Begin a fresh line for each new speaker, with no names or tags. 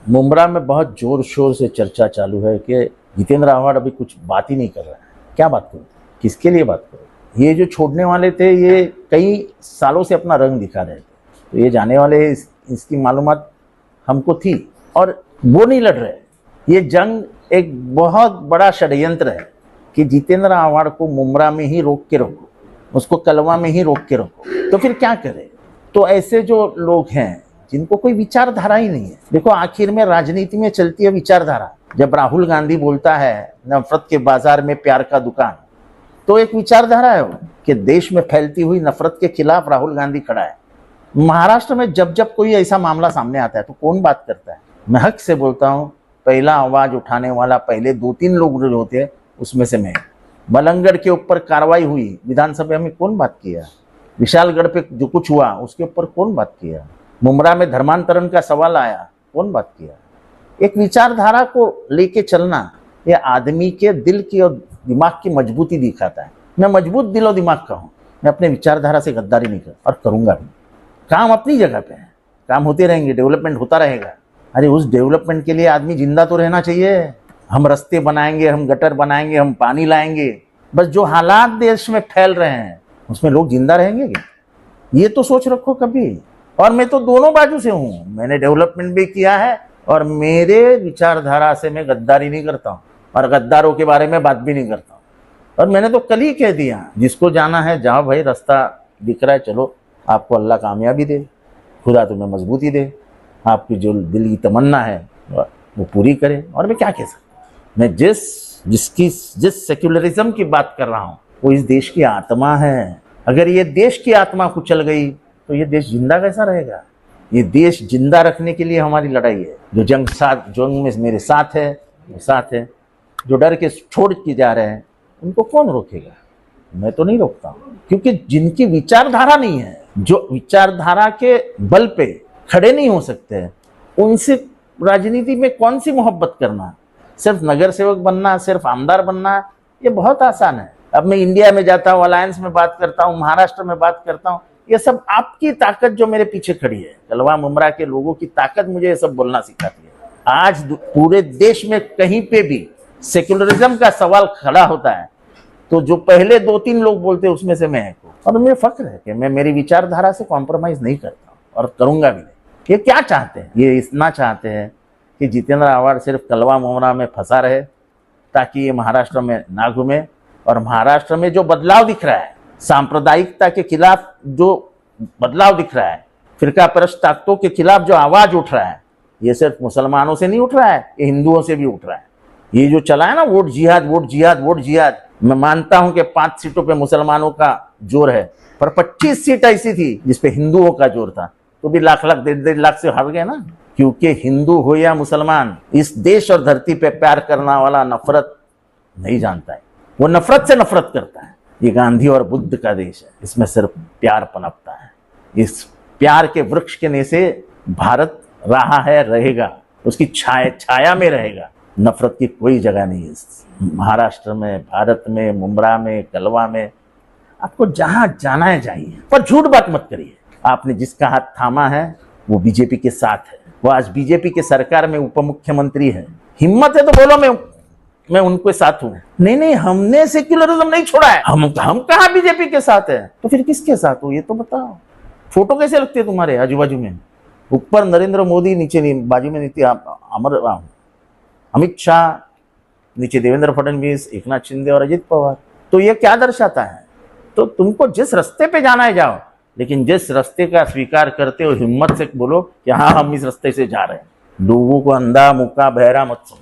मुंब्रा में बहुत जोर शोर से चर्चा चालू है कि जितेंद्र आव्हाड अभी कुछ बात ही नहीं कर रहा है। क्या बात करूं, किसके लिए बात करूं? ये जो छोड़ने वाले थे ये कई सालों से अपना रंग दिखा रहे थे, तो ये जाने वाले इसकी मालूमात हमको थी और वो नहीं लड़ रहे। ये जंग एक बहुत बड़ा षड्यंत्र है कि जितेंद्र आव्हाड को मुंब्रा में ही रोक के रखो, उसको कलवा में ही रोक के रखो, तो फिर क्या करे? तो ऐसे जो लोग हैं जिनको कोई विचारधारा ही नहीं है। देखो, आखिर में राजनीति में चलती है विचारधारा। जब राहुल गांधी बोलता है नफरत के बाजार में प्यार का दुकान, तो एक विचारधारा है वो कि देश में फैलती हुई नफरत के खिलाफ राहुल गांधी खड़ा है। महाराष्ट्र में जब जब कोई ऐसा मामला सामने आता है तो कौन बात करता है? मैं हक से बोलता हूँ, पहला आवाज उठाने वाला पहले 2-3 लोग जो होते हैं उसमें से मैं। मलंगगढ़ के ऊपर कार्रवाई हुई, विधानसभा में कौन बात किया? विशालगढ़ पे जो कुछ हुआ उसके ऊपर कौन बात किया? मुंब्रा में धर्मांतरण का सवाल आया, कौन बात किया? एक विचारधारा को लेके चलना ये आदमी के दिल की और दिमाग की मजबूती दिखाता है। मैं मजबूत दिल और दिमाग का हूँ, मैं अपने विचारधारा से गद्दारी नहीं कर और करूंगा भी। काम अपनी जगह पे है, काम होते रहेंगे, डेवलपमेंट होता रहेगा। अरे उस डेवलपमेंट के लिए आदमी जिंदा तो रहना चाहिए। हम रास्ते बनाएंगे, हम गटर बनाएंगे, हम पानी लाएंगे, बस जो हालात देश में फैल रहे हैं उसमें लोग जिंदा रहेंगे क्या? ये तो सोच रखो कभी। और मैं तो दोनों बाजू से हूँ, मैंने डेवलपमेंट भी किया है और मेरे विचारधारा से मैं गद्दारी नहीं करता हूँ और गद्दारों के बारे में बात भी नहीं करता हूँ। और मैंने तो कल ही कह दिया, जिसको जाना है जाओ भाई, रास्ता दिख रहा है चलो, आपको अल्लाह कामयाबी दे, खुदा तुम्हें मजबूती दे, आपकी जो दिल की तमन्ना है वो पूरी करे। और मैं क्या कह सकता हूँ? मैं जिस सेक्युलरिज्म की बात कर रहा हूँ वो इस देश की आत्मा है। अगर ये देश की आत्मा कुचल गई तो ये देश जिंदा कैसा रहेगा? ये देश जिंदा रखने के लिए हमारी लड़ाई है। जो जंग में मेरे साथ है वो साथ है, जो डर के छोड़ के जा रहे हैं उनको कौन रोकेगा? मैं तो नहीं रोकता हूँ, क्योंकि जिनकी विचारधारा नहीं है, जो विचारधारा के बल पे खड़े नहीं हो सकते, उनसे राजनीति में कौन सी मोहब्बत करना? सिर्फ नगर सेवक बनना, सिर्फ आमदार बनना, ये बहुत आसान है। अब मैं इंडिया में जाता हूँ, अलायंस में बात करता हूँ, महाराष्ट्र में बात करता हूँ, ये सब आपकी ताकत जो मेरे पीछे खड़ी है, कलवा मुंब्रा के लोगों की ताकत मुझे ये सब बोलना सिखाती है। आज पूरे देश में कहीं पे भी सेक्युलरिज्म का सवाल खड़ा होता है तो जो पहले 2-3 लोग बोलते हैं उसमें से मैं एक हूँ। और मुझे फख्र है कि मैं मेरी विचारधारा से कॉम्प्रोमाइज नहीं करता हूँ और करूंगा भी नहीं। ये क्या चाहते हैं? ये इतना चाहते हैं कि जितेंद्र आव्हाड सिर्फ कलवा मुंब्रा में फंसा रहे ताकि ये महाराष्ट्र में ना घूमे। और महाराष्ट्र में जो बदलाव दिख रहा है, सांप्रदायिकता के खिलाफ जो बदलाव दिख रहा है, फिरका परस्त ताकतों के खिलाफ जो आवाज उठ रहा है, ये सिर्फ मुसलमानों से नहीं उठ रहा है, ये हिंदुओं से भी उठ रहा है। ये जो चला है ना वोट जिहाद, वोट जिहाद, वोट जिहाद, मैं मानता हूं कि 5 सीटों पे मुसलमानों का जोर है, पर 25 सीट ऐसी थी जिसपे हिंदुओं का जोर था, तो भी लाख 1.5 लाख से हार गए ना। क्योंकि हिंदू हो या मुसलमान, इस देश और धरती पे प्यार करने वाला नफरत नहीं जानता है, वो नफरत से नफरत करता है। ये गांधी और बुद्ध का देश है, इसमें सिर्फ प्यार पनपता है। इस प्यार के वृक्ष के नीचे भारत रहा है, रहेगा, उसकी छाया में रहेगा। नफरत की कोई जगह नहीं है महाराष्ट्र में, भारत में, मुंब्रा में, कलवा में। आपको जहां जाना है जाइए, पर झूठ बात मत करिए। आपने जिसका हाथ थामा है वो बीजेपी के साथ है, वो आज बीजेपी के सरकार में उप मुख्यमंत्री है। हिम्मत है तो बोलो मैं उनके साथ हूं। नहीं, हमने सेक्युलरिज्म नहीं छोड़ा है। हम कहा बीजेपी के साथ है, तो फिर किसके साथ हो ये तो बताओ। फोटो कैसे लगते हैं तुम्हारे आजू बाजू में? ऊपर नरेंद्र मोदी, नीचे बाजू में नीति अमित शाह, नीचे देवेंद्र फडणवीस, एकनाथ शिंदे और अजित पवार। तो ये क्या दर्शाता है? तो तुमको जिस रास्ते पे जाना है जाओ, लेकिन जिस रास्ते का स्वीकार करते हो हिम्मत से बोलो कि हाँ हम इस रास्ते से जा रहे हैं। लोगों को अंधा मुक्का बहरा मत समझो।